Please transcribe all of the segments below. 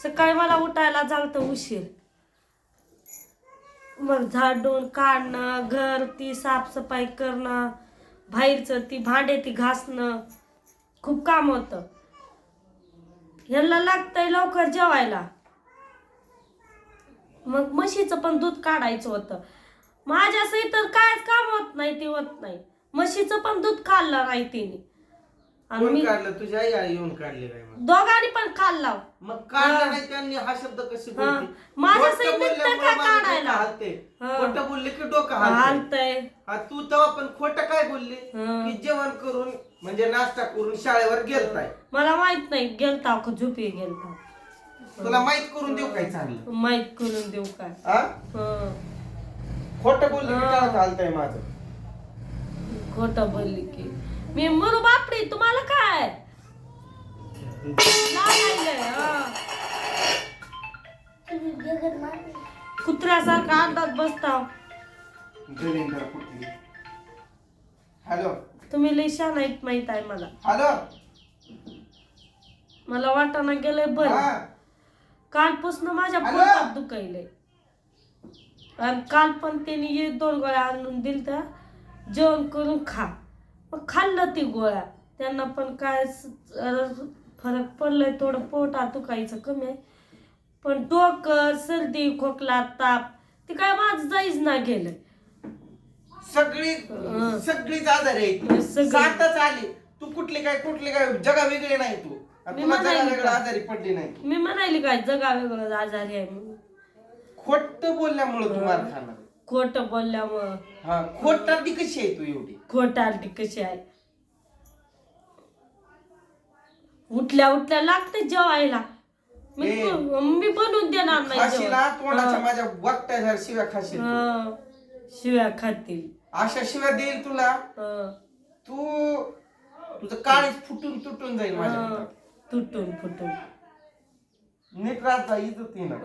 सकाळी मला उठायला झालं उशीर. मग झाडून काढणं, घर ती साफसफाई करणं, बाहेरचं ती भांडे ती घासणं, खूप काम होतं. ह्याला लागतंय लवकर जेवायला. मग म्हशीचं पण दूध काढायचं होतं. माझ्यासही तर कायच काम होत नाही, ते होत नाही. म्हशीचं पण दूध खाल्लं नाही तिने. आणि कोण मी काढलं? तुझ्या आई येऊन काढले काय? दोघांनी पण खाल्ला. मग काढलं नाही त्यांनी हा शब्द कशी बोलते? माझ्या खोटं सही बोलल्यामुळे काय माझं डोकं काढायला हलते. हा. खोटं बोलले की डोकं हलते. हालतंय. हा तू तेव्हा पण खोटं काय बोलली हा. की जेवण करून म्हणजे नाश्ता करून शाळेवर गेलताय. मला माहित नाही गेलता का झोपी गेलता. तुला माहित करून देऊ काय चांगलं? माहित करून देऊ काय? हा हं. खोटं बोलले की टाळत हलतंय माझं. खोटं बोलली की मी मरू बापडी. तुम्हाला काय लागायलंय, हं. कुत्र्यासारखा अंदाज बसताव. दलिंदर कुठली? हॅलो तुम्ही लई शानाईत माहित आहे मला. हॅलो मला वाटाणा गेलंय बरं. हा कालपासून माझ्या हॅलो? पोटात दुखायलंय. आणि काल पण त्यांनी 2 गोळ्या आणून दिलत्या, जेवण करून खा. मग खाल्लं ती गोळ्या. त्यांना पण काय फरक पडलाय, थोडं पोटात दुखायचं कमी आहे. पण डोकं, सर्दी, खोकला, ताप ते काय माझं जाईच ना गेलं. सगळीच आजारी आहे. सातच आली. तू कुठली काय जगा वेगळे नाही तू. आणि तुला जगा वेगळं आजारी पडली नाही. मी म्हणाली काय जगा वेगळं आजारी आहे म्हणून. खोट बोलल्यामुळे तू मार खाणार. खोटं बोलल्यामुळं. हा खोटारडी कशी आहे तू एवढी? खोटारडी कशी आहे? उठल्या उठल्या लागते जेवायला. मी बनवून देणार नाही खाशीला तोंडाच्या माझ्या वागत्या शिव्या खाशील तू. शिव्या खातील. अशा शिव्या देईल तुला. तू तुझं काळीच फुटून तुटून जाईल माझ्या हातात. तुटून फुटून. नीट राहत जा इज्जतीनं.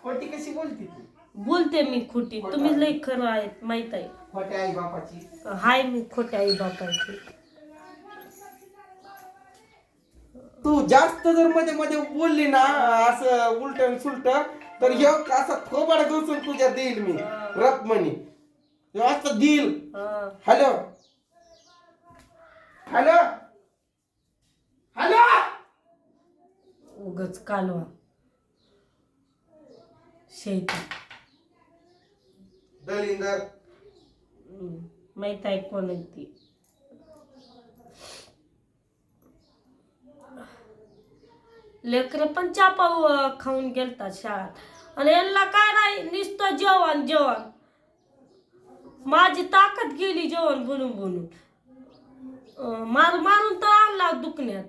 खोटी कशी बोलती तू? बोलते मी खोटी. तुम्ही लई खरं आहेत माहित आहे. खोट्या आई बापाची हाय मी खोट्या आई बापाची. तू जास्त जर मध्ये मध्ये बोलली ना असं उलट सुलट तर हे असा थोबाड घुसून तुझ्या देईल मी रकमनी. असं देईल. हॅलो हॅलो हॅलो उगच कालवा शेती. दलिंदर माहित आहे कोण आहे ती. लेकर पण चापा खाऊन गेलतात शाळेत. आणि यांना काय नाही, नुसतं जेवण जेवण. माझी ताकद गेली जेवण बनून बनून. मारून तर आणला दुखण्यात.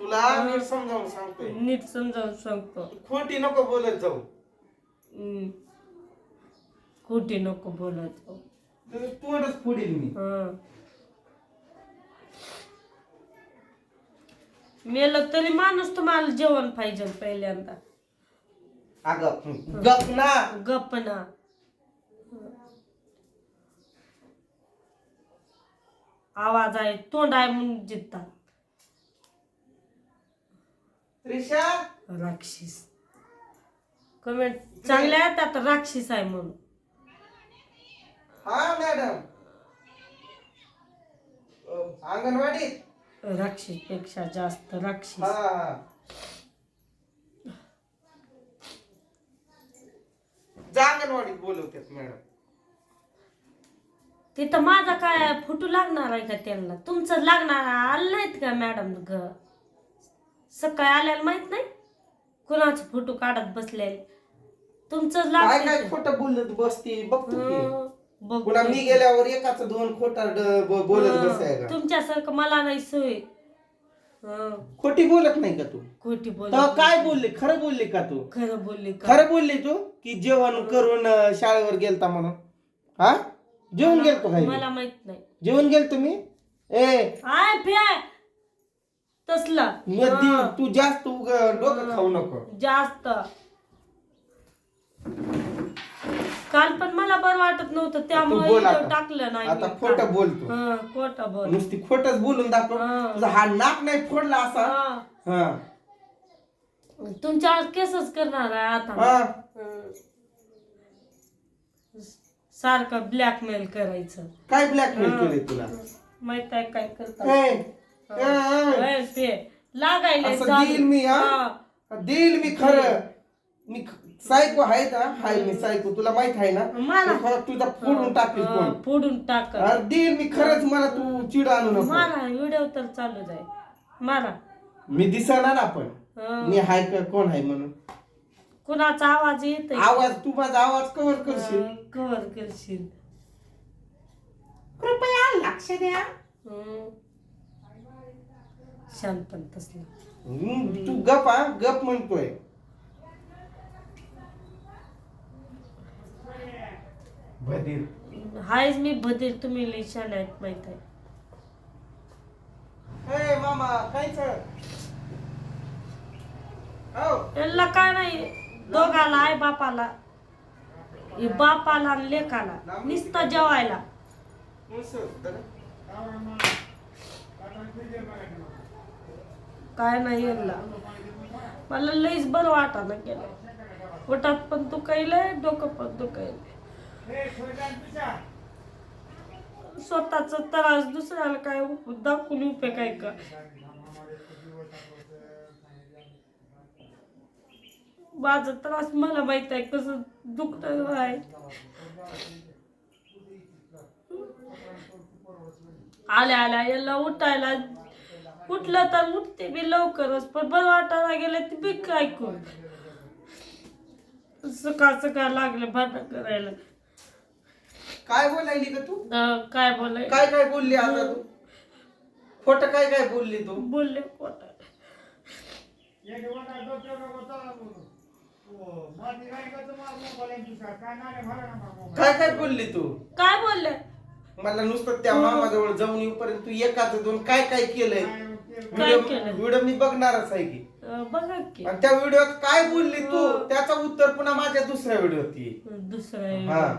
तुला नीट समजावून सांगतोय. नीट समजावून सांगतो. खोटी नको बोलत जाऊ. खोटी नको बोलत जाऊ. तोंडच फोडील मी. मेलं तरी माणूस तुम्हाला जेवण पाहिजे पहिल्यांदा. अगं गप ना. गप ना. आवाज आहे, तोंड आहे म्हणून जिततात. त्रिशा राक्षस. कमेंट चांगल्या आहेत आता राक्षस आहे म्हणून. हा मॅडम अंगणवाडीत राक्षस पेक्षा जास्त राक्षस. जा अंगणवाडीत बोलवतात मॅडम. तिथं माझा काय फोटो लागणार आहे का त्यांना? तुमचं लागणार आलं नाहीत का मॅडम? सकाळी आल्याला माहित नाही कुणाचं फोटो काढत बसले. तुमचं काय काय खोटं बोलत बसती बघतो की. पुन्हा मी गेल्यावर एकाच 2 खोटा बोलत बसाय का? तुमच्यासारखं मला नाही सोय. खोटी बोलत नाही का तू? खोटी बोल. काय बोलली? खरं बोलली का तू? खरं बोलली का? खरं बोलली तू की जेवण करून शाळेवर गेलता म्हणून? हा जेवण गेलतो काय? मला माहित नाही. जेवण गेलतो मी. आय फे तसला तू जास्त डोकं खाऊ नको जास्त. काल पण मला बरं वाटत नव्हतं त्यामुळे टाकलं नाही. आता खोटं बोलतो. खोटं बोल. नुसती खोटच बोलून दाखव. तुझा हा नाक नाही फोडला असा हा तुमच्यावर केसच करणार आहे आता हा सारखं ब्लॅकमेल करायचं. काय ब्लॅकमेल केलंय तुला? माहित आहे काय करतात ए, ए, ए. ते लागायला असं देईल मी देईल मी खरं. मी सायको आहे का? हाय मी सायको, तुला माहित आहे ना? मला तो तुझा फोडून टाकील कोण. फोडून टाक. अरे देईल मी खरंच, मला तू चिड आणू नको. मारा व्हिडिओ तर चालू जाय मारा. मी दिसणार ना पण मी हाय का कोण आहे म्हणून. कुणाचा आवाज येत आवाज, तू माझा आवाज कव्हर करशील. कव्हर करशील. कृपया लक्ष द्या. शांत पण तसलं. तू गप गप म्हणतोय. बधीर हायच मी बधीर, तुम्ही लई शान आहेत माहित आहे. ए मामा कायच त्यांना काय नाही, दोघाला आई बापाला, बापाला आणि लेकाला नुसतं जेवायला. काय नाही यांना. मला लईच बरं वाटायला गेलं. पोटात पण दुखायलंय, डोकं पण दुखायलंय. स्वतःच त्रास दुसऱ्याला काय दाखवून उपयोग आहे का? माझा त्रास मला माहित आहे कसं दुखत आहे. आल्या आल्या याला उठायला उठलं तर उठते मी लवकरच, पण बरं वाटायला गेलं ते बी काय करू. सकाळ सकाळ लागले भांडण करायला. काय बोलायली का तू? काय बोलाय काय काय बोलली आता तू? खोट काय काय बोलली तू? बोलले खोट. काय काय बोलली तू? काय बोलले? मला नुसतं त्या मामाजवळ जाऊन येऊपर्यंत तू एकाच दोन काय काय केलंय? केलंय? व्हिडिओ मी बघणारच आहे की. बघा की आणि त्या व्हिडिओत काय बोलली तू त्याचं उत्तर पुन्हा माझ्या दुसऱ्या व्हिडिओत येईल. दुसरं. हा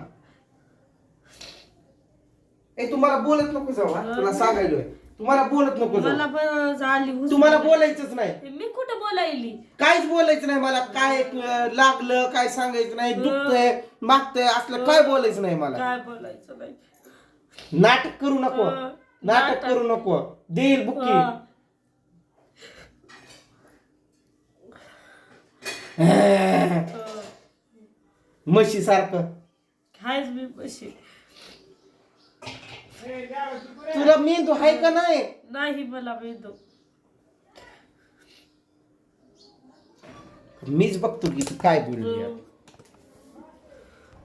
ए तुम्हाला बोलत नको जाऊ हा? तुला सांगायलोय तुम्हाला बोलत नको मला जाऊ. पण आली हुसकाई. तुम्हाला बोलायचंच नाही. मी कुठं बोलायली? काहीच बोलायचं नाही मला. काय लागलं काय सांगायचं नाही. दुखतंय मागतंय असलं काय बोलायचं नाही मला. काय बोलायचं नाही. नाटक करू नको. नाटक करू नको. देईल बुक्की. म्हशी सारखं हायच मी बशी. तुला मेंदू आहे का नाही? नाही मला मेंदू. मीच बघतो की तू काय बोलली.